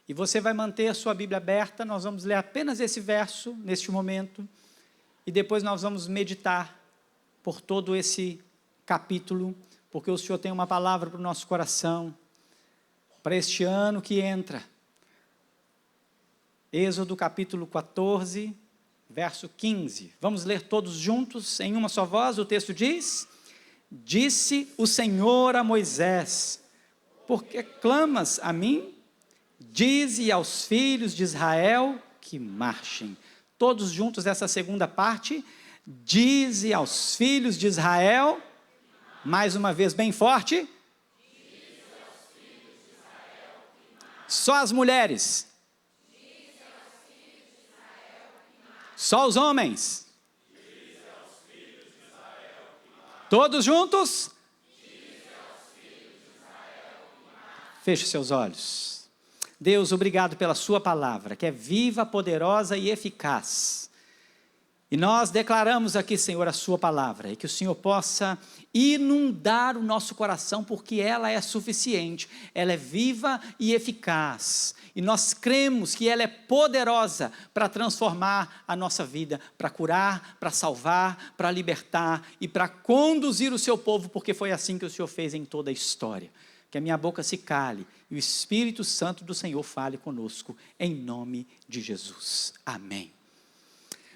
E você vai manter a sua Bíblia aberta, nós vamos ler apenas esse verso, neste momento, e depois nós vamos meditar por todo esse capítulo, porque o Senhor tem uma palavra para o nosso coração, para este ano que entra. Êxodo capítulo 14, verso 15. Vamos ler todos juntos, em uma só voz. O texto diz: disse o Senhor a Moisés, por que clamas a mim? Dize aos filhos de Israel que marchem. Todos juntos essa segunda parte. Dize aos filhos de Israel, mais uma vez bem forte. Só as mulheres. Só os homens. Todos juntos. Feche seus olhos. Deus, obrigado pela sua palavra, que é viva, poderosa e eficaz. E nós declaramos aqui, Senhor, a sua palavra, e que o Senhor possa inundar o nosso coração, porque ela é suficiente, ela é viva e eficaz. E nós cremos que ela é poderosa para transformar a nossa vida, para curar, para salvar, para libertar e para conduzir o seu povo, porque foi assim que o Senhor fez em toda a história. Que a minha boca se cale e o Espírito Santo do Senhor fale conosco, em nome de Jesus. Amém.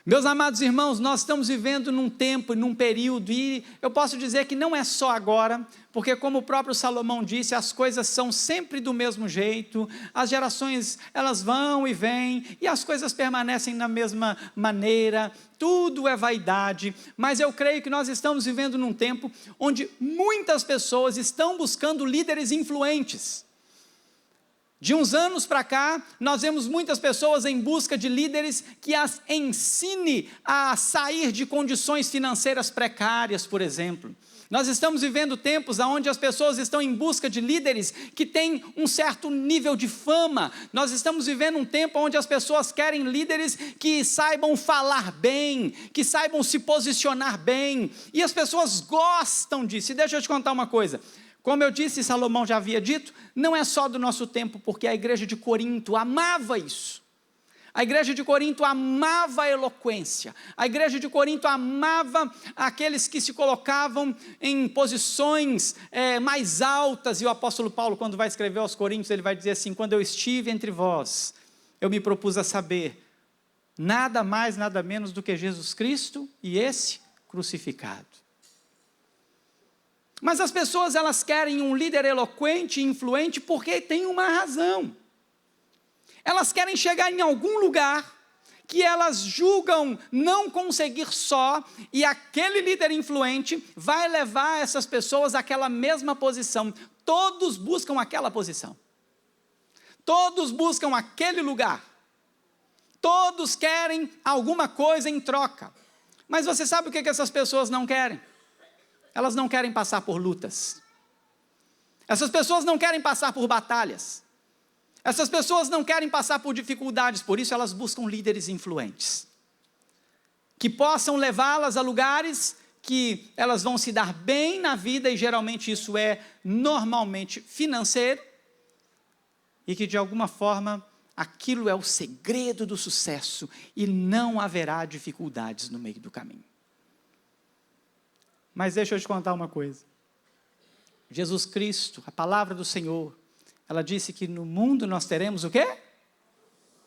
Meus amados irmãos, nós estamos vivendo num tempo, num período, e eu posso dizer que não é só agora, porque como o próprio Salomão disse, as coisas são sempre do mesmo jeito, as gerações elas vão e vêm, e as coisas permanecem na mesma maneira, tudo é vaidade, mas eu creio que nós estamos vivendo num tempo onde muitas pessoas estão buscando líderes influentes. De uns anos para cá, nós vemos muitas pessoas em busca de líderes que as ensine a sair de condições financeiras precárias, por exemplo. Nós estamos vivendo tempos onde as pessoas estão em busca de líderes que têm um certo nível de fama. Nós estamos vivendo um tempo onde as pessoas querem líderes que saibam falar bem, que saibam se posicionar bem, e as pessoas gostam disso. E deixa eu te contar uma coisa. Como eu disse, Salomão já havia dito, não é só do nosso tempo, porque a igreja de Corinto amava isso. A igreja de Corinto amava a eloquência. A igreja de Corinto amava aqueles que se colocavam em posições mais altas. E o apóstolo Paulo, quando vai escrever aos Coríntios, ele vai dizer assim: quando eu estive entre vós, eu me propus a saber nada mais, nada menos do que Jesus Cristo e esse crucificado. Mas as pessoas, elas querem um líder eloquente e influente porque tem uma razão. Elas querem chegar em algum lugar que elas julgam não conseguir só, e aquele líder influente vai levar essas pessoas àquela mesma posição. Todos buscam aquela posição. Todos buscam aquele lugar. Todos querem alguma coisa em troca. Mas você sabe o que essas pessoas não querem? Elas não querem passar por lutas. Essas pessoas não querem passar por batalhas. Essas pessoas não querem passar por dificuldades, por isso elas buscam líderes influentes, que possam levá-las a lugares que elas vão se dar bem na vida, e geralmente isso é normalmente financeiro, e que de alguma forma aquilo é o segredo do sucesso, e não haverá dificuldades no meio do caminho. Mas deixa eu te contar uma coisa. Jesus Cristo, a palavra do Senhor, ela disse que no mundo nós teremos o quê?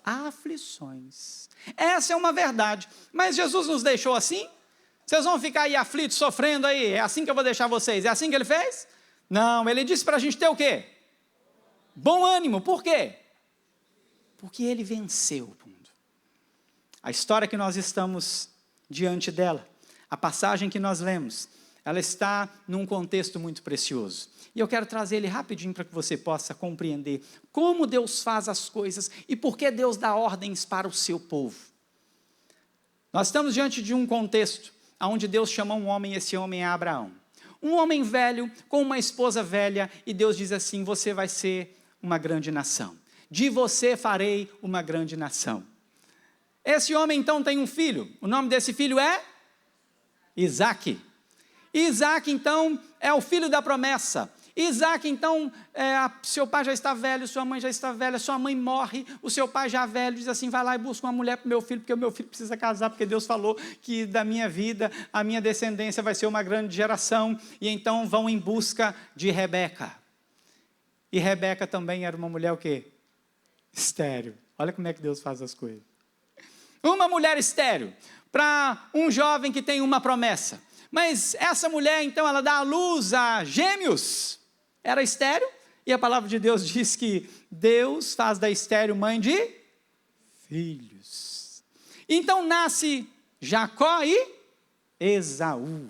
Aflições. Essa é uma verdade. Mas Jesus nos deixou assim? Vocês vão ficar aí aflitos, sofrendo aí? É assim que eu vou deixar vocês? É assim que ele fez? Não, ele disse para a gente ter o quê? Bom ânimo. Por quê? Porque ele venceu o mundo. A história que nós estamos diante dela, a passagem que nós lemos, ela está num contexto muito precioso. E eu quero trazer ele rapidinho para que você possa compreender como Deus faz as coisas e por que Deus dá ordens para o seu povo. Nós estamos diante de um contexto onde Deus chamou um homem, esse homem é Abraão. Um homem velho com uma esposa velha, e Deus diz assim: você vai ser uma grande nação. De você farei uma grande nação. Esse homem então tem um filho, o nome desse filho é Isaque. Isaque então é o filho da promessa. Isaac, então, seu pai já está velho, sua mãe já está velha, sua mãe morre, o seu pai já velho, diz assim, vai lá e busca uma mulher para o meu filho, porque o meu filho precisa casar, porque Deus falou que da minha vida, a minha descendência vai ser uma grande geração, e então vão em busca de Rebeca. E Rebeca também era uma mulher o quê? Estéril. Olha como é que Deus faz as coisas. Uma mulher estéril, para um jovem que tem uma promessa. Mas essa mulher, então, ela dá à luz a gêmeos. Era estéril, e a palavra de Deus diz que Deus faz da estéril mãe de filhos. Então nasce Jacó e Esaú.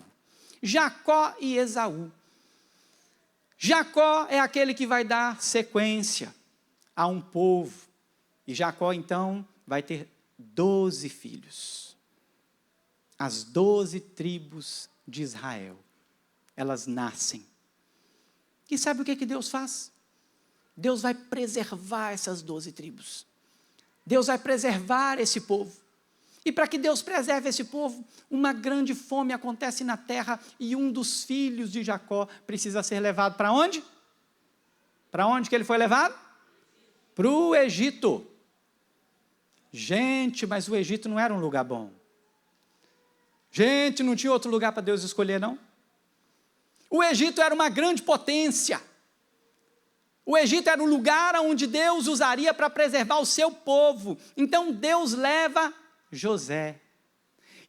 Jacó e Esaú. Jacó é aquele que vai dar sequência a um povo. E Jacó, então, vai ter 12 filhos. As 12 tribos de Israel. Elas nascem. E sabe o que Deus faz? Deus vai preservar essas 12 tribos. Deus vai preservar esse povo. E para que Deus preserve esse povo, uma grande fome acontece na terra e um dos filhos de Jacó precisa ser levado para onde? Para onde que ele foi levado? Para o Egito. Gente, mas o Egito não era um lugar bom. Gente, não tinha outro lugar para Deus escolher, não? O Egito era uma grande potência. O Egito era o lugar onde Deus usaria para preservar o seu povo. Então Deus leva José.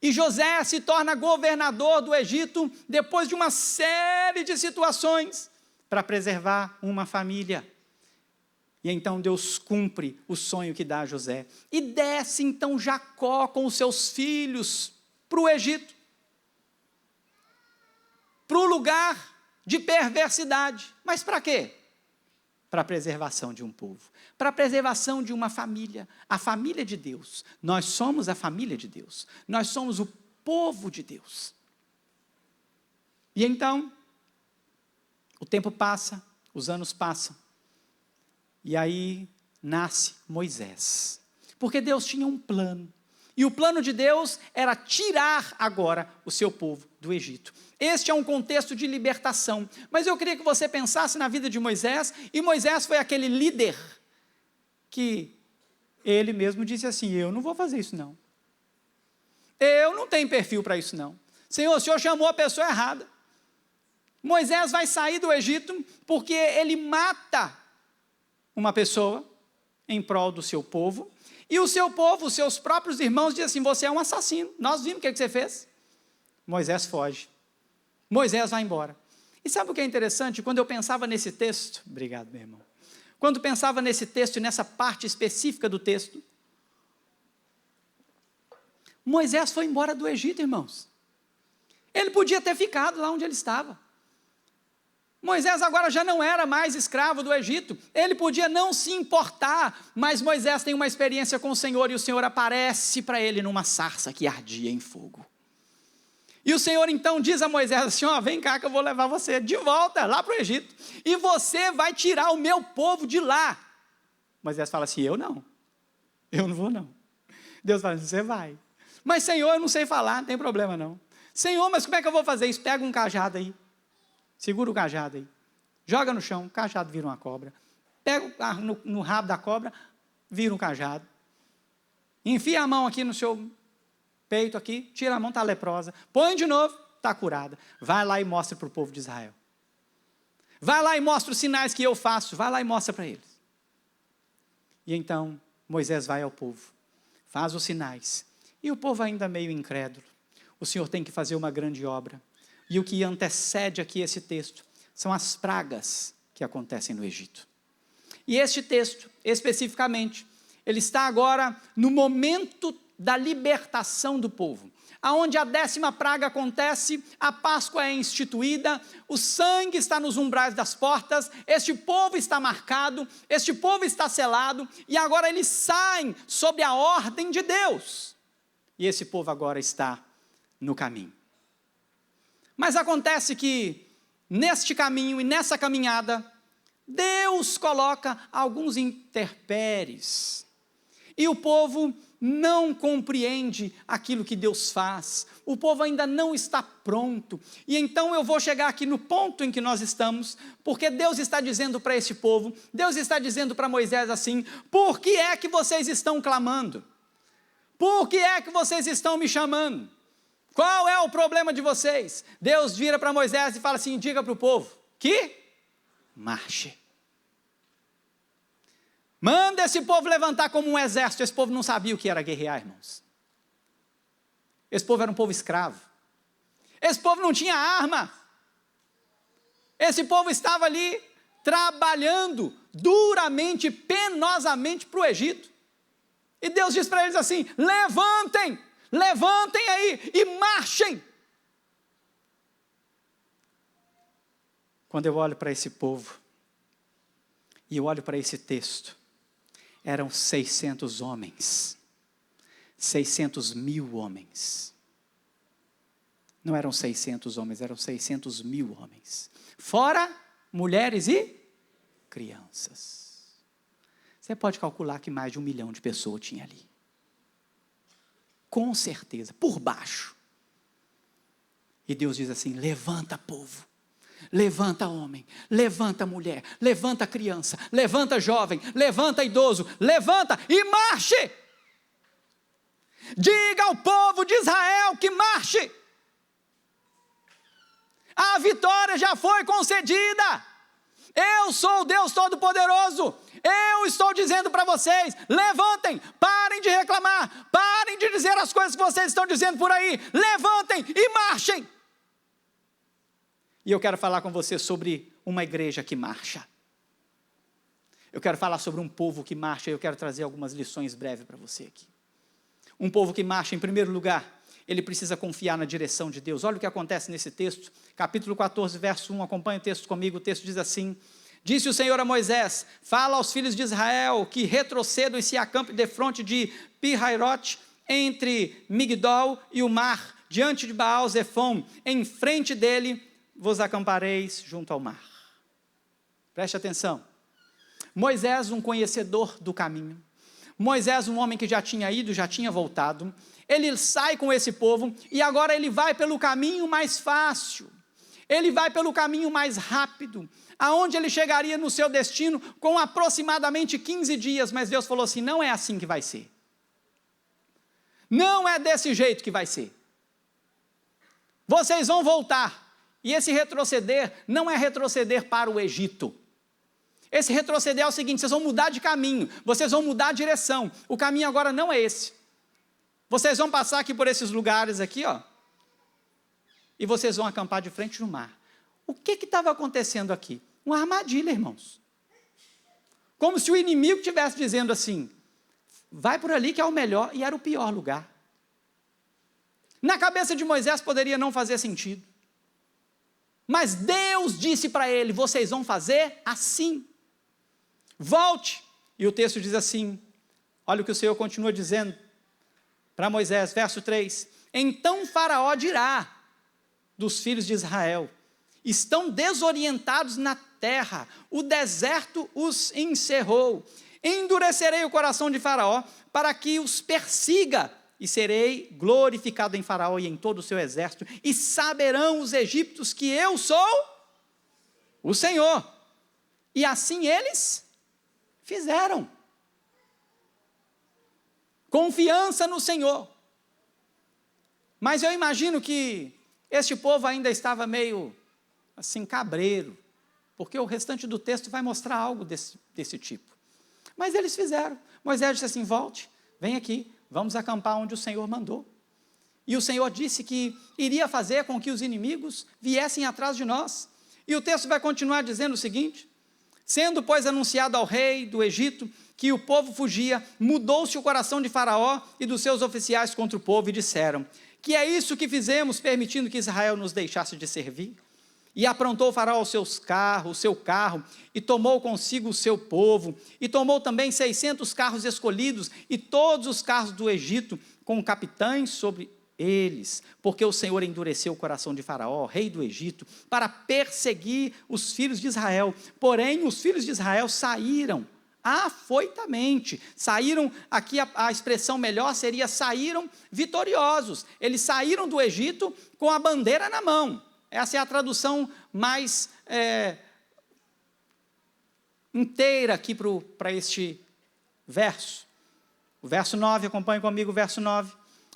E José se torna governador do Egito depois de uma série de situações para preservar uma família. E então Deus cumpre o sonho que dá a José. E desce então Jacó com os seus filhos para o Egito. Para o lugar de perversidade. Mas para quê? Para a preservação de um povo. Para a preservação de uma família. A família de Deus. Nós somos a família de Deus. Nós somos o povo de Deus. E então, o tempo passa, os anos passam. E aí nasce Moisés. Porque Deus tinha um plano. E o plano de Deus era tirar agora o seu povo do Egito. Este é um contexto de libertação. Mas eu queria que você pensasse na vida de Moisés. E Moisés foi aquele líder que ele mesmo disse assim, eu não vou fazer isso não. Eu não tenho perfil para isso não. Senhor, o Senhor chamou a pessoa errada. Moisés vai sair do Egito porque ele mata uma pessoa em prol do seu povo, e o seu povo, os seus próprios irmãos dizem assim, você é um assassino, nós vimos o que você fez. Moisés foge, Moisés vai embora. E sabe o que é interessante? Quando eu pensava nesse texto, obrigado meu irmão, quando pensava nesse texto e nessa parte específica do texto, Moisés foi embora do Egito, irmãos. Ele podia ter ficado lá onde ele estava. Moisés agora já não era mais escravo do Egito, ele podia não se importar, mas Moisés tem uma experiência com o Senhor, e o Senhor aparece para ele numa sarça que ardia em fogo. E o Senhor então diz a Moisés assim, ó, vem cá que eu vou levar você de volta lá para o Egito, e você vai tirar o meu povo de lá. Moisés fala assim, eu não vou não. Deus fala assim, você vai. Mas Senhor, eu não sei falar, não tem problema não. Senhor, mas como é que eu vou fazer isso? Pega um cajado aí. Segura o cajado aí, joga no chão, o cajado vira uma cobra. Pega no rabo da cobra, vira um cajado. Enfia a mão aqui no seu peito, aqui, tira a mão, está leprosa. Põe de novo, está curada. Vai lá e mostra para o povo de Israel. Vai lá e mostra os sinais que eu faço. Vai lá e mostra para eles. E então, Moisés vai ao povo, faz os sinais. E o povo ainda meio incrédulo. O Senhor tem que fazer uma grande obra. E o que antecede aqui esse texto são as pragas que acontecem no Egito. E este texto, especificamente, ele está agora no momento da libertação do povo. Aonde a 10ª praga acontece, a Páscoa é instituída, o sangue está nos umbrais das portas, este povo está marcado, este povo está selado, e agora eles saem sob a ordem de Deus. E esse povo agora está no caminho. Mas acontece que, neste caminho e nessa caminhada, Deus coloca alguns intempéries. E o povo não compreende aquilo que Deus faz. O povo ainda não está pronto. E então eu vou chegar aqui no ponto em que nós estamos, porque Deus está dizendo para esse povo, Deus está dizendo para Moisés assim: por que é que vocês estão clamando? Por que é que vocês estão me chamando? Qual é o problema de vocês? Deus vira para Moisés e fala assim: diga para o povo que marche. Manda esse povo levantar como um exército. Esse povo não sabia o que era guerrear, irmãos. Esse povo era um povo escravo. Esse povo não tinha arma. Esse povo estava ali trabalhando duramente, penosamente para o Egito. E Deus diz para eles assim: levantem, levantem aí e marchem. Quando eu olho para esse povo, e eu olho para esse texto, eram 600 homens, 600 mil homens. Não eram 600 homens, eram 600 mil homens. Fora mulheres e crianças. Você pode calcular que mais de 1 milhão de pessoas tinha ali. Com certeza, por baixo. E Deus diz assim: levanta, povo. Levanta homem, levanta mulher, levanta criança, levanta jovem, levanta idoso, levanta e marche. Diga ao povo de Israel que marche. A vitória já foi concedida. Eu sou o Deus Todo-Poderoso. Eu estou dizendo para vocês: levantem, parem de reclamar, parem de dizer as coisas que vocês estão dizendo por aí. Levantem e marchem. E eu quero falar com você sobre uma igreja que marcha. Eu quero falar sobre um povo que marcha, e eu quero trazer algumas lições breves para você aqui. Um povo que marcha, em primeiro lugar, ele precisa confiar na direção de Deus. Olha o que acontece nesse texto, capítulo 14, verso 1, acompanha o texto comigo. O texto diz assim: disse o Senhor a Moisés: fala aos filhos de Israel que retrocedam e se acampem defronte de Pi-Hairote, entre Migdol e o mar, diante de Baal-Zefon, em frente dele vos acampareis junto ao mar. Preste atenção. Moisés, um conhecedor do caminho. Moisés, um homem que já tinha ido, já tinha voltado. Ele sai com esse povo e agora ele vai pelo caminho mais fácil. Ele vai pelo caminho mais rápido, aonde ele chegaria no seu destino com aproximadamente 15 dias. Mas Deus falou assim: não é assim que vai ser. Não é desse jeito que vai ser. Vocês vão voltar. E esse retroceder não é retroceder para o Egito. Esse retroceder é o seguinte: vocês vão mudar de caminho, vocês vão mudar a direção. O caminho agora não é esse. Vocês vão passar aqui por esses lugares aqui, ó, e vocês vão acampar de frente no mar. O que estava acontecendo aqui? Uma armadilha, irmãos. Como se o inimigo estivesse dizendo assim: vai por ali que é o melhor, e era o pior lugar. Na cabeça de Moisés poderia não fazer sentido. Mas Deus disse para ele: vocês vão fazer assim. Volte. E o texto diz assim, olha o que o Senhor continua dizendo para Moisés, verso 3: então Faraó dirá dos filhos de Israel: estão desorientados na terra, o deserto os encerrou. Endurecerei o coração de Faraó para que os persiga, e serei glorificado em Faraó e em todo o seu exército, e saberão os egípcios que eu sou o Senhor. E assim eles fizeram. Confiança no Senhor. Mas eu imagino que este povo ainda estava meio assim cabreiro, porque o restante do texto vai mostrar algo desse tipo. Mas eles fizeram. Moisés disse assim: volte, vem aqui, vamos acampar onde o Senhor mandou. E o Senhor disse que iria fazer com que os inimigos viessem atrás de nós. E o texto vai continuar dizendo o seguinte: sendo, pois, anunciado ao rei do Egito que o povo fugia, mudou-se o coração de Faraó e dos seus oficiais contra o povo, e disseram: que é isso que fizemos, permitindo que Israel nos deixasse de servir? E aprontou o Faraó o seu carro, e tomou consigo o seu povo, e tomou também 600 carros escolhidos, e todos os carros do Egito, com capitães sobre eles, porque o Senhor endureceu o coração de Faraó, rei do Egito, para perseguir os filhos de Israel. Porém, os filhos de Israel saíram afoitamente. Saíram, aqui a expressão melhor seria saíram vitoriosos. Eles saíram do Egito com a bandeira na mão. Essa é a tradução mais inteira aqui para este verso. O verso 9, acompanhe comigo o verso 9.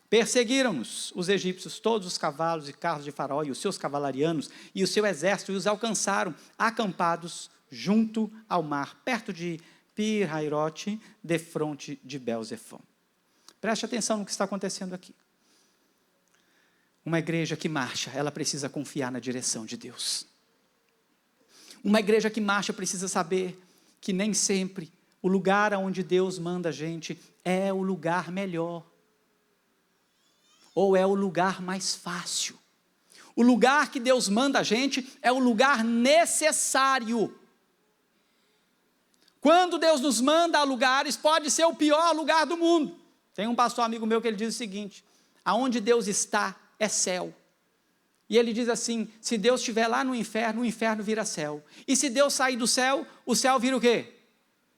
Perseguiram-nos os egípcios, todos os cavalos e carros de Faraó e os seus cavalarianos e o seu exército, e os alcançaram, acampados junto ao mar, perto de Pi-Hairote, defronte de Belzefão. Preste atenção no que está acontecendo aqui. Uma igreja que marcha, ela precisa confiar na direção de Deus. Uma igreja que marcha precisa saber que nem sempre o lugar aonde Deus manda a gente é o lugar melhor. Ou é o lugar mais fácil. O lugar que Deus manda a gente é o lugar necessário. Quando Deus nos manda a lugares, pode ser o pior lugar do mundo. Tem um pastor amigo meu que ele diz o seguinte: aonde Deus está é céu. E ele diz assim: se Deus estiver lá no inferno, o inferno vira céu. E se Deus sair do céu, o céu vira o quê?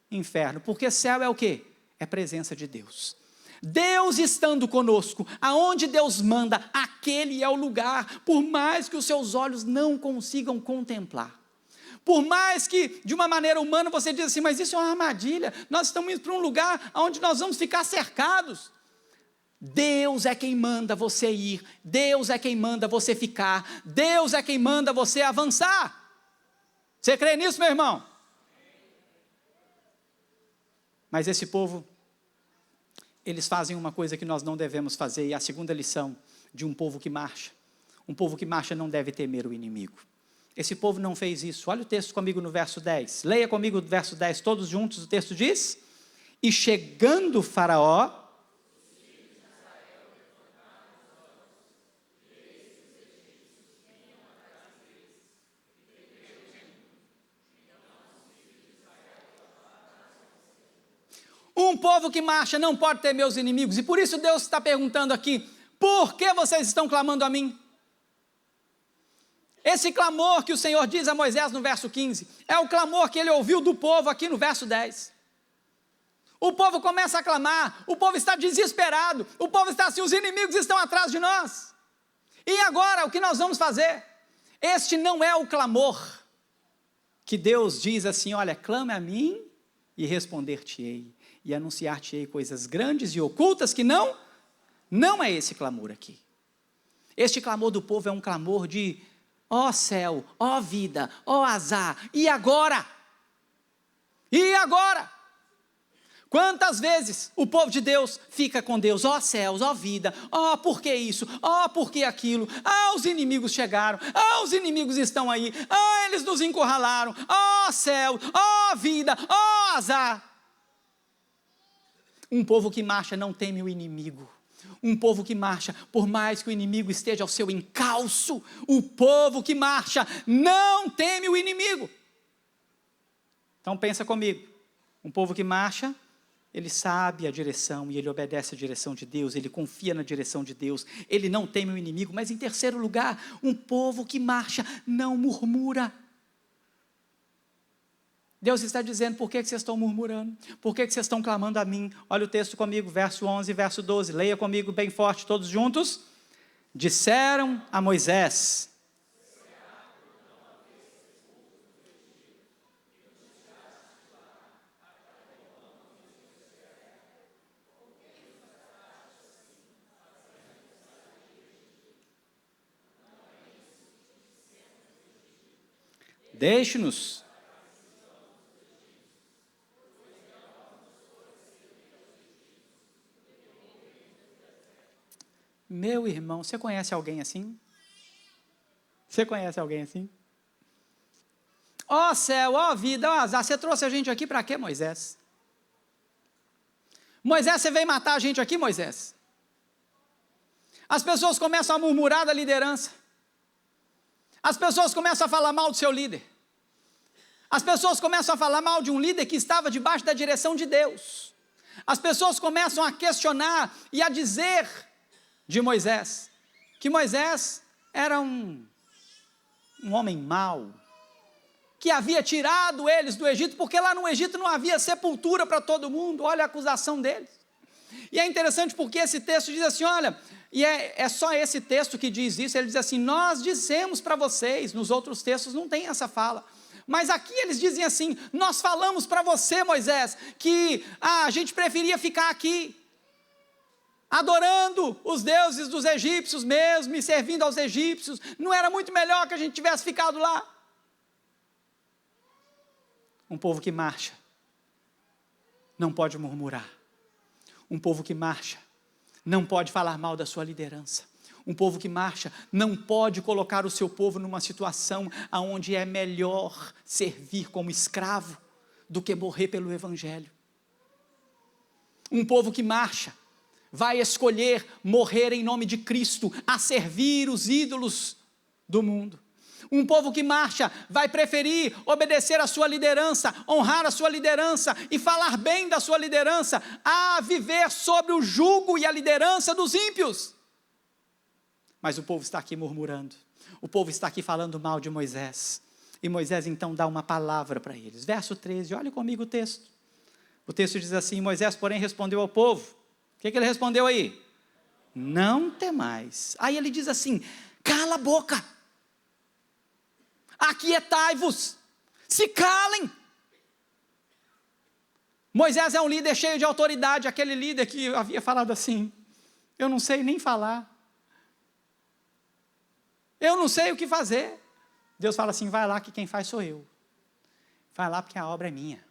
Inferno. Porque céu é o quê? É presença de Deus. Deus estando conosco, aonde Deus manda, aquele é o lugar, por mais que os seus olhos não consigam contemplar. Por mais que, de uma maneira humana, você diz assim, mas isso é uma armadilha, nós estamos indo para um lugar onde nós vamos ficar cercados. Deus é quem manda você ir, Deus é quem manda você ficar, Deus é quem manda você avançar. Você crê nisso, meu irmão? Mas esse povo, eles fazem uma coisa que nós não devemos fazer, e a segunda lição de um povo que marcha. Um povo que marcha não deve temer o inimigo. Esse povo não fez isso. Olha o texto comigo no verso 10. Leia comigo o verso 10, todos juntos, o texto diz: e chegando Faraó, um povo que marcha não pode temer os inimigos, e por isso Deus está perguntando aqui, por que vocês estão clamando a mim? Esse clamor que o Senhor diz a Moisés no verso 15, é o clamor que ele ouviu do povo aqui no verso 10. O povo começa a clamar, o povo está desesperado, o povo está assim, os inimigos estão atrás de nós. E agora, o que nós vamos fazer? Este não é o clamor que Deus diz assim, olha, clame a mim e responder-te-ei. E anunciar-te-ei coisas grandes e ocultas que não é esse clamor aqui. Este clamor do povo é um clamor de, ó céu, ó vida, ó azar, e agora? E agora? Quantas vezes o povo de Deus fica com Deus, ó céus, ó vida, ó por que isso, ó por que aquilo, os inimigos chegaram, os inimigos estão aí, eles nos encurralaram, ó céu, ó vida, ó azar. Um povo que marcha não teme o inimigo. Um povo que marcha, por mais que o inimigo esteja ao seu encalço, o povo que marcha não teme o inimigo. Então pensa comigo, um povo que marcha, ele sabe a direção e ele obedece a direção de Deus, ele confia na direção de Deus, ele não teme o inimigo. Mas em terceiro lugar, um povo que marcha não murmura. Deus está dizendo, por que vocês estão murmurando? Por que vocês estão clamando a mim? Olha o texto comigo, verso 11 e verso 12. Leia comigo bem forte, todos juntos. Disseram a Moisés: deixe-nos. Meu irmão, você conhece alguém assim? Você conhece alguém assim? Ó céu, ó vida, ó azar, você trouxe a gente aqui para quê, Moisés? Moisés, você veio matar a gente aqui, Moisés? As pessoas começam a murmurar da liderança. As pessoas começam a falar mal do seu líder. As pessoas começam a falar mal de um líder que estava debaixo da direção de Deus. As pessoas começam a questionar e a dizer de Moisés, que Moisés era um homem mau, que havia tirado eles do Egito, porque lá no Egito não havia sepultura para todo mundo. Olha a acusação deles. E é interessante porque esse texto diz assim, olha, e é só esse texto que diz isso, ele diz assim, nós dissemos para vocês, nos outros textos não tem essa fala, mas aqui eles dizem assim, nós falamos para você, Moisés, que a gente preferia ficar aqui, adorando os deuses dos egípcios mesmo, e servindo aos egípcios, não era muito melhor que a gente tivesse ficado lá? Um povo que marcha, não pode murmurar. Um povo que marcha, não pode falar mal da sua liderança. Um povo que marcha, não pode colocar o seu povo numa situação onde é melhor servir como escravo do que morrer pelo evangelho. Um povo que marcha, vai escolher morrer em nome de Cristo, a servir os ídolos do mundo. Um povo que marcha vai preferir obedecer a sua liderança, honrar a sua liderança e falar bem da sua liderança, a viver sob o jugo e a liderança dos ímpios. Mas o povo está aqui murmurando, o povo está aqui falando mal de Moisés, e Moisés então dá uma palavra para eles. Verso 13, olhe comigo o texto. O texto diz assim, Moisés porém respondeu ao povo, o que ele respondeu aí? Não temais. Aí ele diz assim, cala a boca. Aquietai-vos, se calem. Moisés é um líder cheio de autoridade, aquele líder que havia falado assim, eu não sei nem falar, eu não sei o que fazer. Deus fala assim, vai lá que quem faz sou eu, vai lá porque a obra é minha.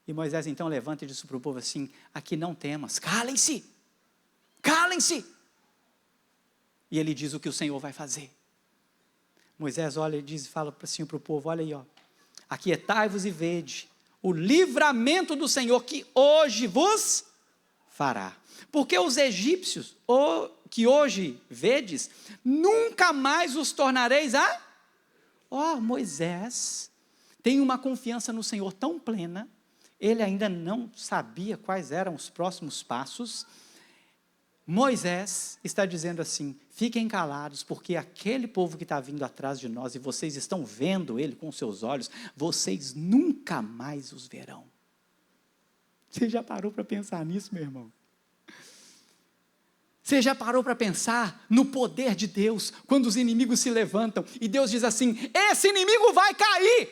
E Moisés então levanta e diz para o povo assim, aqui não temas, calem-se, calem-se. E ele diz o que o Senhor vai fazer. Moisés olha e diz, fala assim para o povo, olha aí, ó, aquietai-vos e vede o livramento do Senhor que hoje vos fará. Porque os egípcios, que hoje vedes, nunca mais os tornareis a... Moisés tem uma confiança no Senhor tão plena, ele ainda não sabia quais eram os próximos passos. Moisés está dizendo assim, fiquem calados, porque aquele povo que está vindo atrás de nós, e vocês estão vendo ele com seus olhos, vocês nunca mais os verão. Você já parou para pensar nisso, meu irmão? Você já parou para pensar no poder de Deus, quando os inimigos se levantam, e Deus diz assim, esse inimigo vai cair,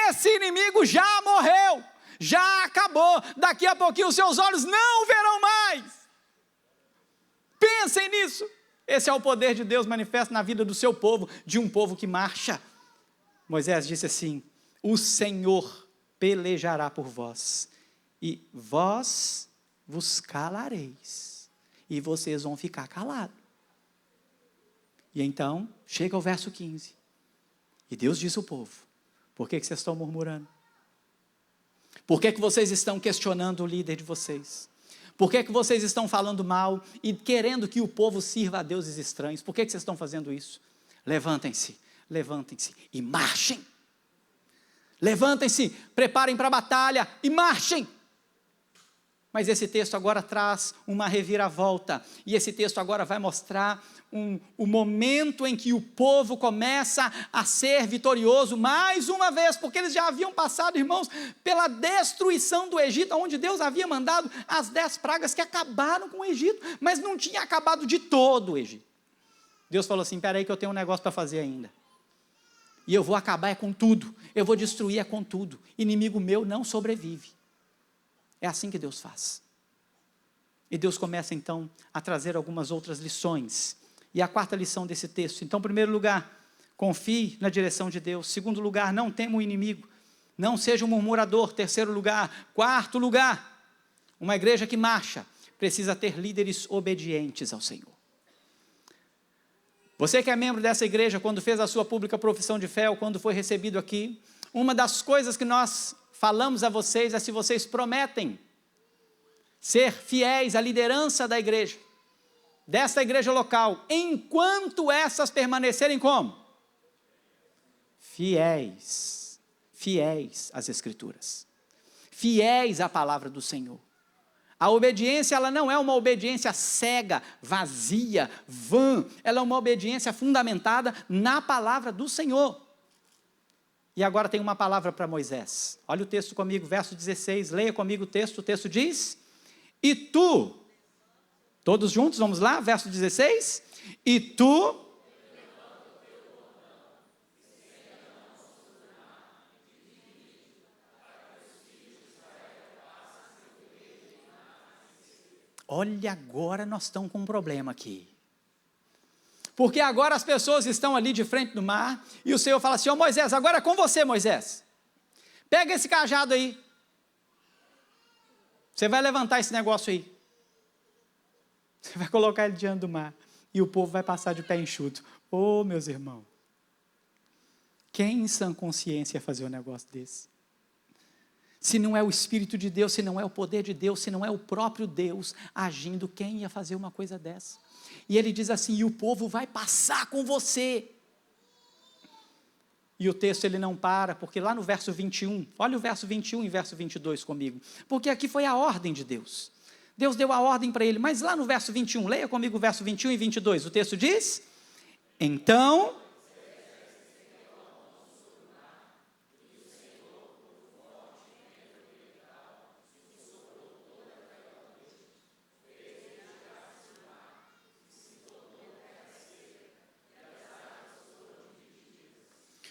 esse inimigo já morreu, já acabou, daqui a pouquinho os seus olhos não verão mais. Pensem nisso. Esse é o poder de Deus manifesto na vida do seu povo, de um povo que marcha. Moisés disse assim, o Senhor pelejará por vós, e vós vos calareis, e vocês vão ficar calados. E então, chega ao verso 15, e Deus disse ao povo, por que vocês estão murmurando? Por que vocês estão questionando o líder de vocês? Por que vocês estão falando mal e querendo que o povo sirva a deuses estranhos? Por que vocês estão fazendo isso? Levantem-se, levantem-se e marchem. Levantem-se, preparem para a batalha e marchem. Mas esse texto agora traz uma reviravolta, e esse texto agora vai mostrar o momento em que o povo começa a ser vitorioso, mais uma vez, porque eles já haviam passado, irmãos, pela destruição do Egito, onde Deus havia mandado as 10 pragas que acabaram com o Egito, mas não tinha acabado de todo o Egito. Deus falou assim, espera aí que eu tenho um negócio para fazer ainda, e eu vou acabar com tudo, eu vou destruir com tudo, inimigo meu não sobrevive. É assim que Deus faz. E Deus começa então a trazer algumas outras lições. E a quarta lição desse texto, então, em primeiro lugar, confie na direção de Deus. Segundo lugar, não tema o inimigo, não seja um murmurador. Terceiro lugar, quarto lugar, uma igreja que marcha precisa ter líderes obedientes ao Senhor. Você que é membro dessa igreja, quando fez a sua pública profissão de fé, ou quando foi recebido aqui, uma das coisas que nós falamos a vocês é se vocês prometem ser fiéis à liderança da igreja, desta igreja local, enquanto essas permanecerem como? Fiéis, fiéis às Escrituras, fiéis à palavra do Senhor. A obediência, ela não é uma obediência cega, vazia, vã, ela é uma obediência fundamentada na palavra do Senhor. E agora tem uma palavra para Moisés. Olha o texto comigo, verso 16, leia comigo o texto diz, e tu, todos juntos, vamos lá, verso 16, e tu, olha, agora nós estamos com um problema aqui. Porque agora as pessoas estão ali de frente do mar, e o Senhor fala assim, ó Moisés, agora é com você, Moisés. Pega esse cajado aí. Você vai levantar esse negócio aí. Você vai colocar ele diante do mar, e o povo vai passar de pé enxuto. Ô, meus irmãos, quem em sã consciência ia fazer um negócio desse? Se não é o Espírito de Deus, se não é o poder de Deus, se não é o próprio Deus agindo, quem ia fazer uma coisa dessa? E ele diz assim, e o povo vai passar com você. E o texto ele não para, porque lá no verso 21, olha o verso 21 e verso 22 comigo, porque aqui foi a ordem de Deus. Deus deu a ordem para ele, mas lá no verso 21, leia comigo o verso 21 e 22, o texto diz, então...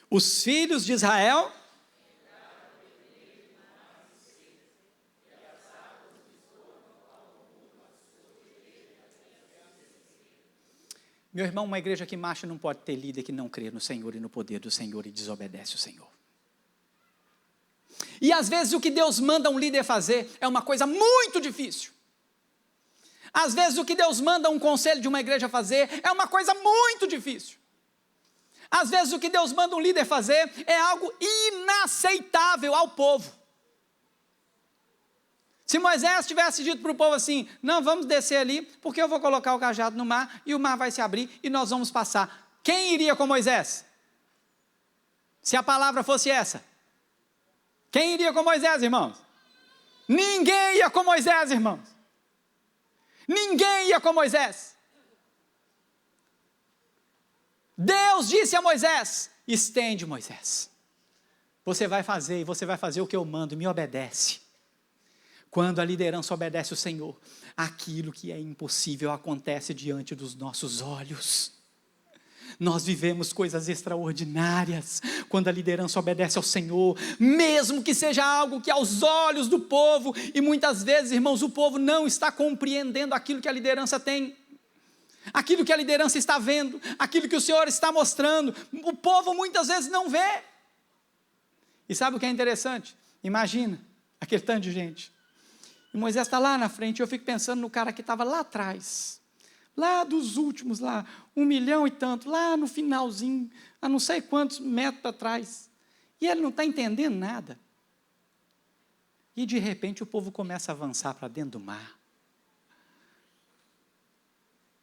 Os filhos de Israel meu irmão, uma igreja que marcha não pode ter líder que não crê no Senhor e no poder do Senhor e desobedece o Senhor. E às vezes o que Deus manda um líder fazer é uma coisa muito difícil. Às vezes o que Deus manda um conselho de uma igreja fazer é uma coisa muito difícil. Às vezes o que Deus manda um líder fazer é algo inaceitável ao povo. Se Moisés tivesse dito para o povo assim, não, vamos descer ali, porque eu vou colocar o cajado no mar, e o mar vai se abrir, e nós vamos passar. Quem iria com Moisés? Se a palavra fosse essa. Quem iria com Moisés, irmãos? Ninguém ia com Moisés, irmãos. Ninguém ia com Moisés. Deus disse a Moisés, estende Moisés, você vai fazer, e você vai fazer o que eu mando, me obedece. Quando a liderança obedece o Senhor, aquilo que é impossível acontece diante dos nossos olhos. Nós vivemos coisas extraordinárias, quando a liderança obedece ao Senhor, mesmo que seja algo que aos olhos do povo, e muitas vezes, irmãos, o povo não está compreendendo aquilo que a liderança tem, aquilo que a liderança está vendo, aquilo que o Senhor está mostrando, o povo muitas vezes não vê. E sabe o que é interessante? Imagina, aquele tanto de gente, e Moisés está lá na frente, e eu fico pensando no cara que estava lá atrás, lá dos últimos, lá, 1 milhão e tanto, lá no finalzinho, a não sei quantos metros atrás, e ele não está entendendo nada, e de repente o povo começa a avançar para dentro do mar.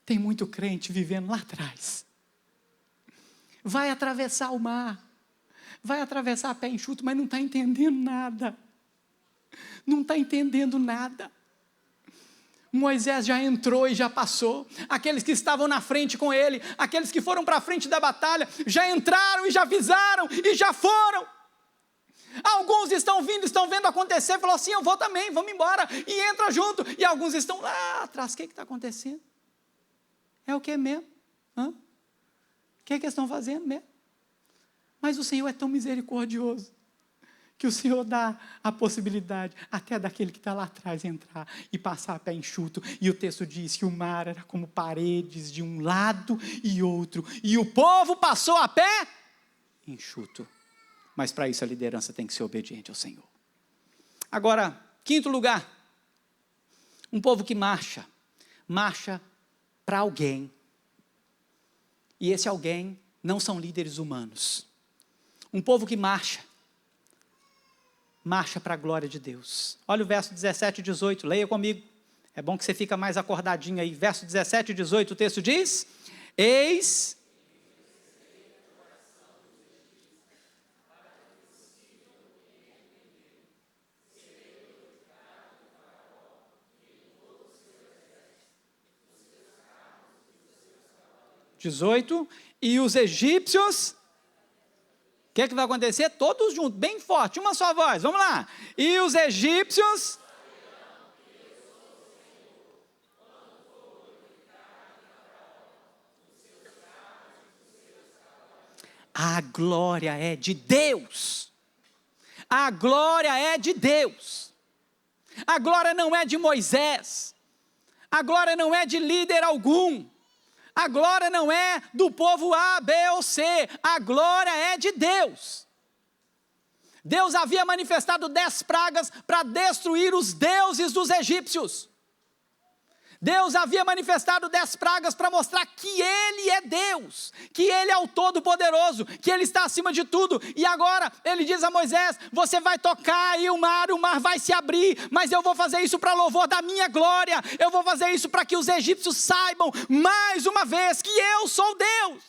Tem muito crente vivendo lá atrás, vai atravessar o mar, vai atravessar a pé enxuto, mas não está entendendo nada, não está entendendo nada. Moisés já entrou e já passou, aqueles que estavam na frente com ele, aqueles que foram para a frente da batalha, já entraram e já avisaram e já foram. Alguns estão vindo, estão vendo acontecer, falou assim, eu vou também, vamos embora, e entra junto, e alguns estão lá atrás, o que está acontecendo? É o que mesmo? O que eles estão fazendo mesmo? Mas o Senhor é tão misericordioso, que o Senhor dá a possibilidade até daquele que está lá atrás entrar e passar a pé enxuto, e o texto diz que o mar era como paredes de um lado e outro, e o povo passou a pé enxuto, mas para isso a liderança tem que ser obediente ao Senhor. Agora, quinto lugar, um povo que marcha para alguém, e esse alguém não são líderes humanos. Um povo que marcha para a glória de Deus. Olha o verso 17 e 18, leia comigo, é bom que você fica mais acordadinho aí, verso 17 e 18, o texto diz, eis... e os egípcios O que vai acontecer? Todos juntos, bem forte, uma só voz, vamos lá. E os egípcios... A glória é de Deus. A glória é de Deus. A glória não é de Moisés. A glória não é de líder algum. A glória não é do povo A, B ou C. A glória é de Deus. Deus havia manifestado 10 pragas para destruir os deuses dos egípcios. Deus havia manifestado 10 pragas para mostrar que Ele é Deus, que Ele é o Todo-Poderoso, que Ele está acima de tudo. E agora Ele diz a Moisés, você vai tocar aí o mar vai se abrir, mas eu vou fazer isso para louvor da minha glória. Eu vou fazer isso para que os egípcios saibam, mais uma vez, que eu sou Deus.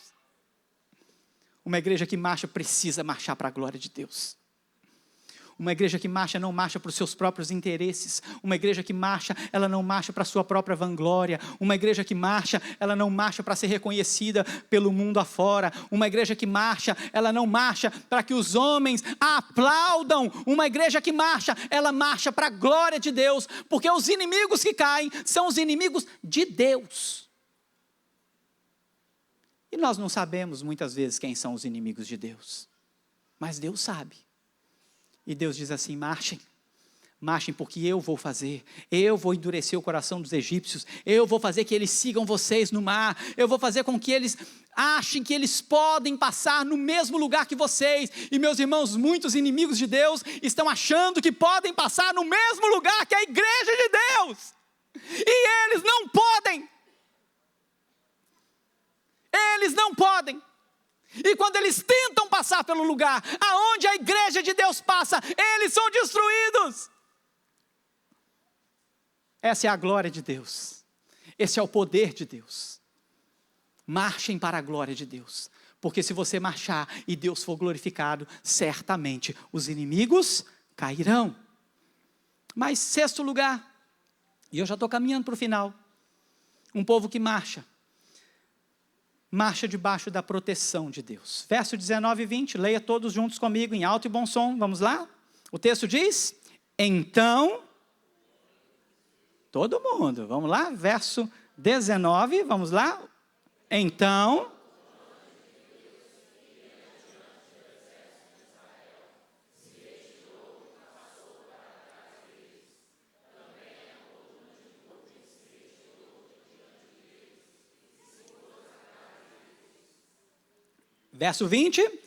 Uma igreja que marcha precisa marchar para a glória de Deus. Uma igreja que marcha não marcha para os seus próprios interesses. Uma igreja que marcha, ela não marcha para a sua própria vanglória. Uma igreja que marcha, ela não marcha para ser reconhecida pelo mundo afora. Uma igreja que marcha, ela não marcha para que os homens a aplaudam. Uma igreja que marcha, ela marcha para a glória de Deus. Porque os inimigos que caem são os inimigos de Deus. E nós não sabemos muitas vezes quem são os inimigos de Deus. Mas Deus sabe. E Deus diz assim, marchem porque eu vou fazer, eu vou endurecer o coração dos egípcios, eu vou fazer que eles sigam vocês no mar, eu vou fazer com que eles achem que eles podem passar no mesmo lugar que vocês. E meus irmãos, muitos inimigos de Deus estão achando que podem passar no mesmo lugar que a igreja de Deus, e eles não podem, e quando eles tentam passar pelo lugar aonde a igreja de Deus passa, eles são destruídos. Essa é a glória de Deus, esse é o poder de Deus. Marchem para a glória de Deus, porque se você marchar e Deus for glorificado, certamente os inimigos cairão. Mas 6º lugar, e eu já estou caminhando para o final, um povo que marcha debaixo da proteção de Deus. Verso 19 e 20, leia todos juntos comigo em alto e bom som, vamos lá? O texto diz, então, todo mundo, vamos lá? Verso 19, vamos lá? Então, verso 20.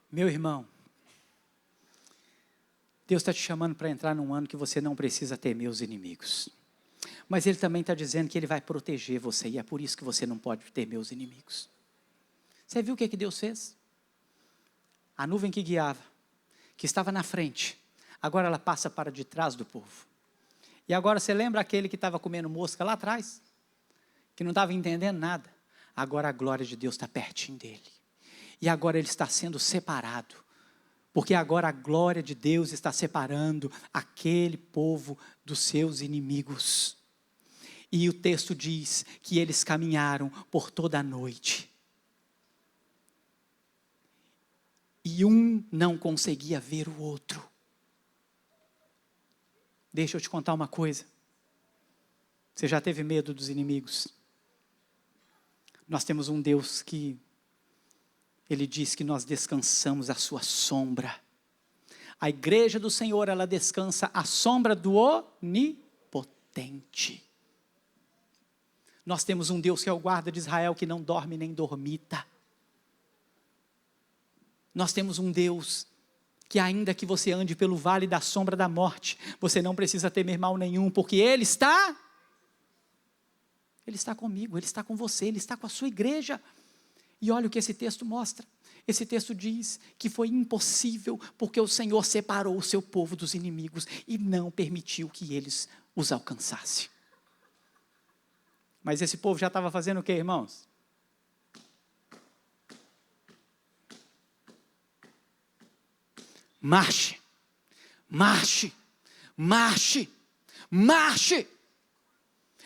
Meu irmão, Deus está te chamando para entrar num ano que você não precisa temer os inimigos. Mas Ele também está dizendo que Ele vai proteger você, e é por isso que você não pode temer os inimigos. Você viu o que Deus fez? A nuvem que guiava, que estava na frente, agora ela passa para de trás do povo. E agora você lembra aquele que estava comendo mosca lá atrás? Que não estava entendendo nada? Agora a glória de Deus está pertinho dele. E agora ele está sendo separado. Porque agora a glória de Deus está separando aquele povo dos seus inimigos. E o texto diz que eles caminharam por toda a noite. E um não conseguia ver o outro. Deixa eu te contar uma coisa. Você já teve medo dos inimigos? Nós temos um Deus que Ele diz que nós descansamos à sua sombra. A igreja do Senhor, ela descansa à sombra do Onipotente. Nós temos um Deus que é o guarda de Israel, que não dorme nem dormita. Nós temos um Deus que ainda que você ande pelo vale da sombra da morte, você não precisa temer mal nenhum, porque Ele está comigo, Ele está com você, Ele está com a sua igreja. E olha o que esse texto mostra. Esse texto diz que foi impossível, porque o Senhor separou o seu povo dos inimigos e não permitiu que eles os alcançassem. Mas esse povo já estava fazendo o que, irmãos? Marche, marche, marche, marche.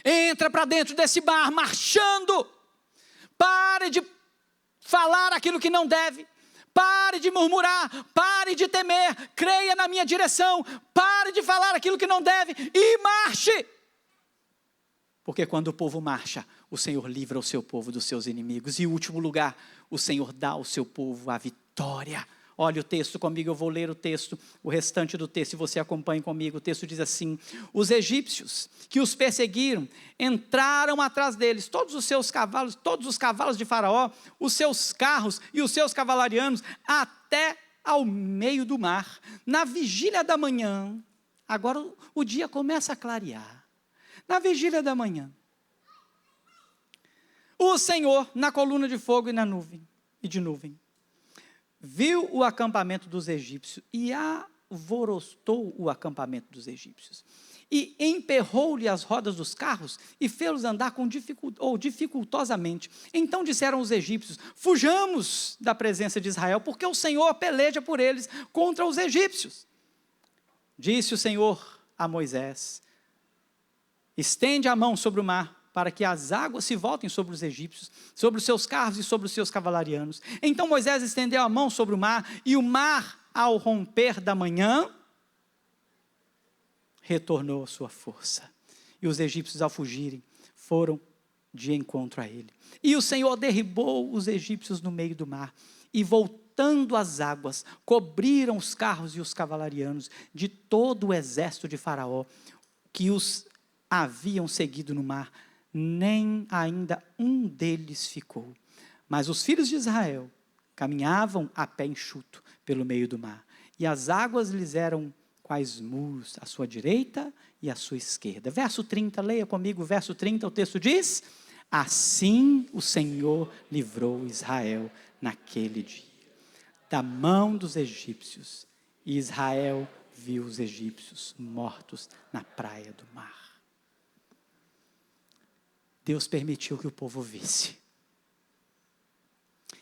Entra para dentro desse mar, marchando. Pare de falar aquilo que não deve. Pare de murmurar, pare de temer, creia na minha direção. Pare de falar aquilo que não deve e marche. Porque quando o povo marcha, o Senhor livra o seu povo dos seus inimigos. E em último lugar, o Senhor dá ao seu povo a vitória. Olha o texto comigo, eu vou ler o texto, o restante do texto, e você acompanha comigo. O texto diz assim: os egípcios que os perseguiram, entraram atrás deles, todos os seus cavalos, todos os cavalos de Faraó, os seus carros e os seus cavalarianos, até ao meio do mar. Na vigília da manhã, agora o dia começa a clarear. Na vigília da manhã, o Senhor, na coluna de fogo e de nuvem, viu o acampamento dos egípcios e alvoroçou o acampamento dos egípcios. E emperrou-lhe as rodas dos carros e fê-los andar dificultosamente. Então disseram os egípcios: fujamos da presença de Israel, porque o Senhor peleja por eles contra os egípcios. Disse o Senhor a Moisés: estende a mão sobre o mar, para que as águas se voltem sobre os egípcios, sobre os seus carros e sobre os seus cavalarianos. Então Moisés estendeu a mão sobre o mar, e o mar, ao romper da manhã, retornou a sua força. E os egípcios, ao fugirem, foram de encontro a ele. E o Senhor derribou os egípcios no meio do mar, e voltando as águas, cobriram os carros e os cavalarianos de todo o exército de Faraó, que os haviam seguido no mar. Nem ainda um deles ficou. Mas os filhos de Israel caminhavam a pé enxuto pelo meio do mar, e as águas lhes eram quais muros, à sua direita e à sua esquerda. Verso 30, leia comigo o verso 30, o texto diz: assim o Senhor livrou Israel naquele dia, da mão dos egípcios, e Israel viu os egípcios mortos na praia do mar. Deus permitiu que o povo visse.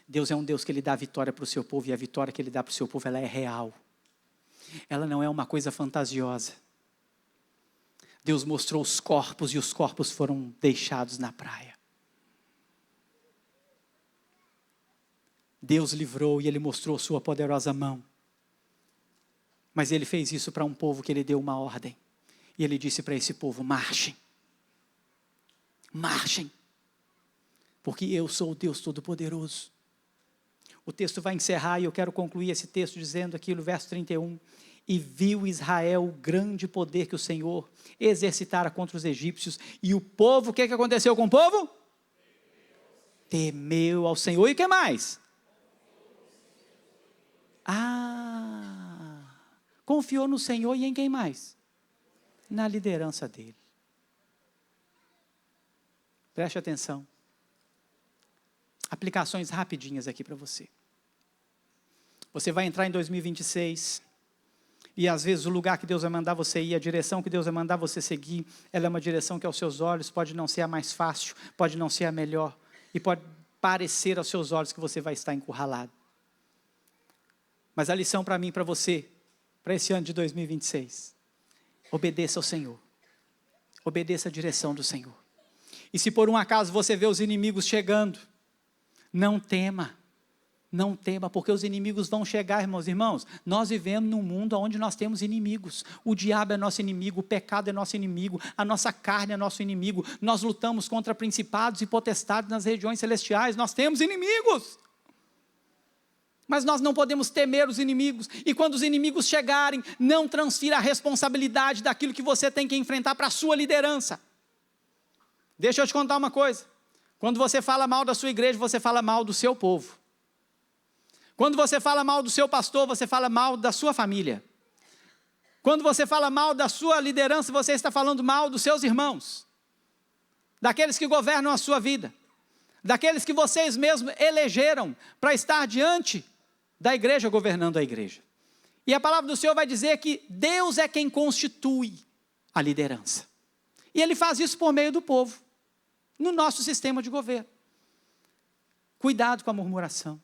Deus é um Deus que Ele dá vitória para o seu povo, e a vitória que Ele dá para o seu povo, ela é real. Ela não é uma coisa fantasiosa. Deus mostrou os corpos, e os corpos foram deixados na praia. Deus livrou, e Ele mostrou sua poderosa mão. Mas Ele fez isso para um povo que Ele deu uma ordem. E Ele disse para esse povo: marchem. Marchem, porque eu sou o Deus Todo-Poderoso. O texto vai encerrar, e eu quero concluir esse texto dizendo aqui no verso 31, e viu Israel o grande poder que o Senhor exercitara contra os egípcios, e o povo, o que aconteceu com o povo? Temeu ao Senhor, e o que mais? Confiou no Senhor, e em quem mais? Na liderança dele. Preste atenção. Aplicações rapidinhas aqui para você. Você vai entrar em 2026, e às vezes o lugar que Deus vai mandar você ir, a direção que Deus vai mandar você seguir, ela é uma direção que aos seus olhos pode não ser a mais fácil, pode não ser a melhor, e pode parecer aos seus olhos que você vai estar encurralado. Mas a lição para mim e para você, para esse ano de 2026, obedeça ao Senhor. Obedeça a direção do Senhor. E se por um acaso você vê os inimigos chegando, não tema, porque os inimigos vão chegar, irmãos. Nós vivemos num mundo onde nós temos inimigos. O diabo é nosso inimigo, o pecado é nosso inimigo, a nossa carne é nosso inimigo. Nós lutamos contra principados e potestades nas regiões celestiais, nós temos inimigos. Mas nós não podemos temer os inimigos, e quando os inimigos chegarem, não transfira a responsabilidade daquilo que você tem que enfrentar para a sua liderança. Deixa eu te contar uma coisa. Quando você fala mal da sua igreja, você fala mal do seu povo. Quando você fala mal do seu pastor, você fala mal da sua família. Quando você fala mal da sua liderança, você está falando mal dos seus irmãos, daqueles que governam a sua vida, daqueles que vocês mesmos elegeram para estar diante da igreja, governando a igreja. E a palavra do Senhor vai dizer que Deus é quem constitui a liderança. E Ele faz isso por meio do povo, no nosso sistema de governo. Cuidado com a murmuração.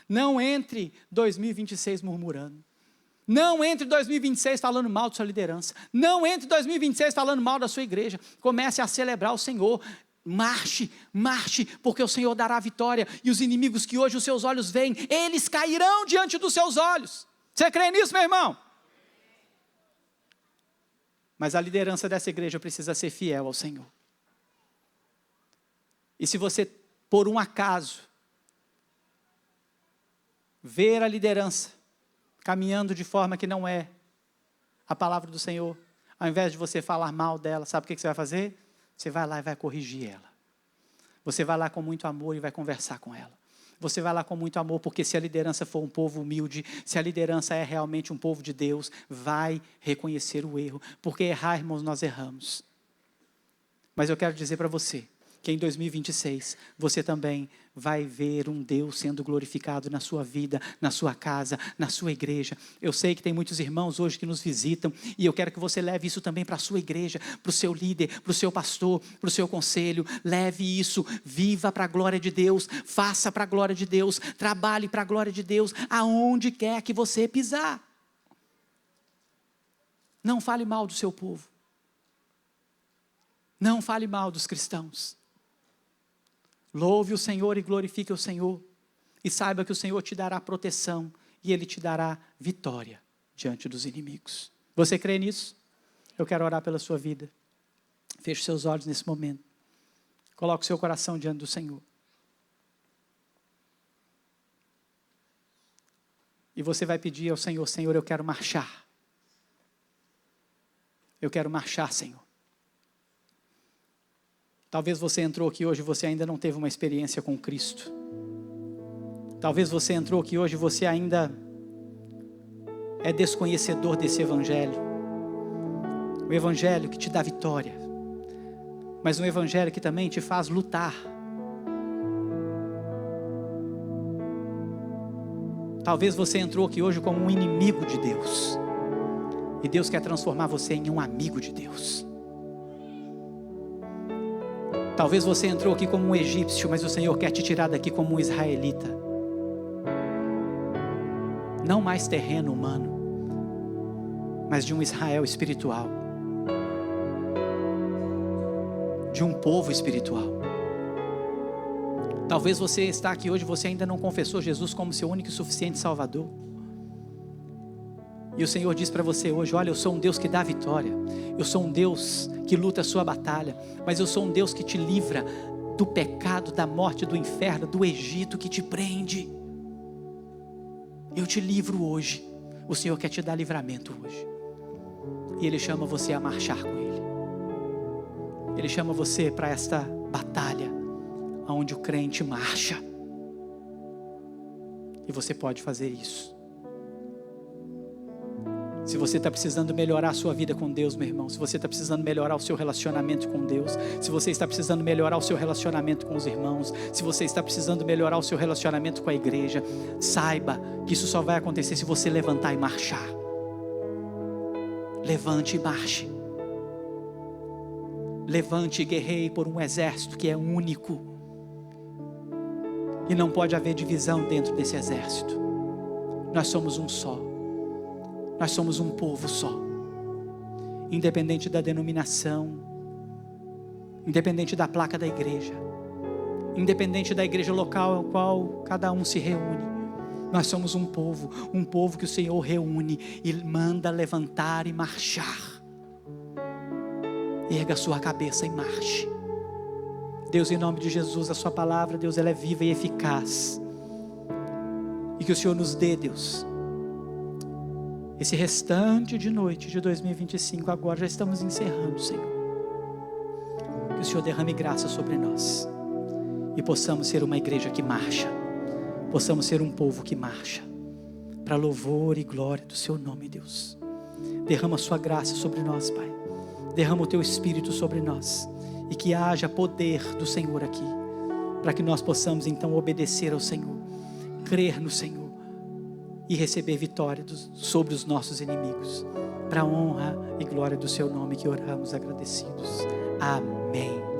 Não entre 2026 murmurando. Não entre em 2026 falando mal da sua liderança. Não entre em 2026 falando mal da sua igreja. Comece a celebrar o Senhor. Marche, marche, porque o Senhor dará a vitória. E os inimigos que hoje os seus olhos veem, eles cairão diante dos seus olhos. Você crê nisso, meu irmão? Mas a liderança dessa igreja precisa ser fiel ao Senhor. E se você, por um acaso, ver a liderança caminhando de forma que não é a palavra do Senhor, ao invés de você falar mal dela, sabe o que você vai fazer? Você vai lá e vai corrigir ela. Você vai lá com muito amor e vai conversar com ela. Você vai lá com muito amor, porque se a liderança for um povo humilde, se a liderança é realmente um povo de Deus, vai reconhecer o erro, porque errar, irmãos, nós erramos. Mas eu quero dizer para você, que em 2026, você também vai ver um Deus sendo glorificado na sua vida, na sua casa, na sua igreja. Eu sei que tem muitos irmãos hoje que nos visitam, e eu quero que você leve isso também para a sua igreja, para o seu líder, para o seu pastor, para o seu conselho. Leve isso, viva para a glória de Deus, faça para a glória de Deus, trabalhe para a glória de Deus, aonde quer que você pisar. Não fale mal do seu povo. Não fale mal dos cristãos. Louve o Senhor e glorifique o Senhor. E saiba que o Senhor te dará proteção e Ele te dará vitória diante dos inimigos. Você crê nisso? Eu quero orar pela sua vida. Feche seus olhos nesse momento. Coloque o seu coração diante do Senhor. E você vai pedir ao Senhor: Senhor, eu quero marchar. Eu quero marchar, Senhor. Talvez você entrou aqui hoje e você ainda não teve uma experiência com Cristo. Talvez você entrou aqui hoje e você ainda é desconhecedor desse Evangelho. O Evangelho que te dá vitória, mas um Evangelho que também te faz lutar. Talvez você entrou aqui hoje como um inimigo de Deus, e Deus quer transformar você em um amigo de Deus. Talvez você entrou aqui como um egípcio, mas o Senhor quer te tirar daqui como um israelita. Não mais terreno humano, mas de um Israel espiritual. De um povo espiritual. Talvez você está aqui hoje, você ainda não confessou Jesus como seu único e suficiente Salvador. E o Senhor diz para você hoje: olha, eu sou um Deus que dá vitória. Eu sou um Deus que luta a sua batalha. Mas eu sou um Deus que te livra do pecado, da morte, do inferno, do Egito que te prende. Eu te livro hoje. O Senhor quer te dar livramento hoje. E Ele chama você a marchar com Ele. Ele chama você para esta batalha, onde o crente marcha. E você pode fazer isso. Se você está precisando melhorar a sua vida com Deus, meu irmão, se você está precisando melhorar o seu relacionamento com Deus, se você está precisando melhorar o seu relacionamento com os irmãos, se você está precisando melhorar o seu relacionamento com a igreja, saiba que isso só vai acontecer se você levantar e marchar. Levante e marche. Levante e guerreie por um exército que é único. E não pode haver divisão dentro desse exército. Nós somos um só. Nós somos um povo só, independente da denominação, independente da placa da igreja, independente da igreja local ao qual cada um se reúne. Nós somos um povo que o Senhor reúne e manda levantar e marchar. Erga a sua cabeça e marche. Deus, em nome de Jesus, a sua palavra, Deus, ela é viva e eficaz. E que o Senhor nos dê, Deus, esse restante de noite de 2025, agora já estamos encerrando, Senhor. Que o Senhor derrame graça sobre nós. E possamos ser uma igreja que marcha. Possamos ser um povo que marcha. Para louvor e glória do Seu nome, Deus. Derrama a Sua graça sobre nós, Pai. Derrama o Teu Espírito sobre nós. E que haja poder do Senhor aqui. Para que nós possamos então obedecer ao Senhor. Crer no Senhor. E receber vitória sobre os nossos inimigos. Para a honra e glória do Seu nome que oramos agradecidos. Amém.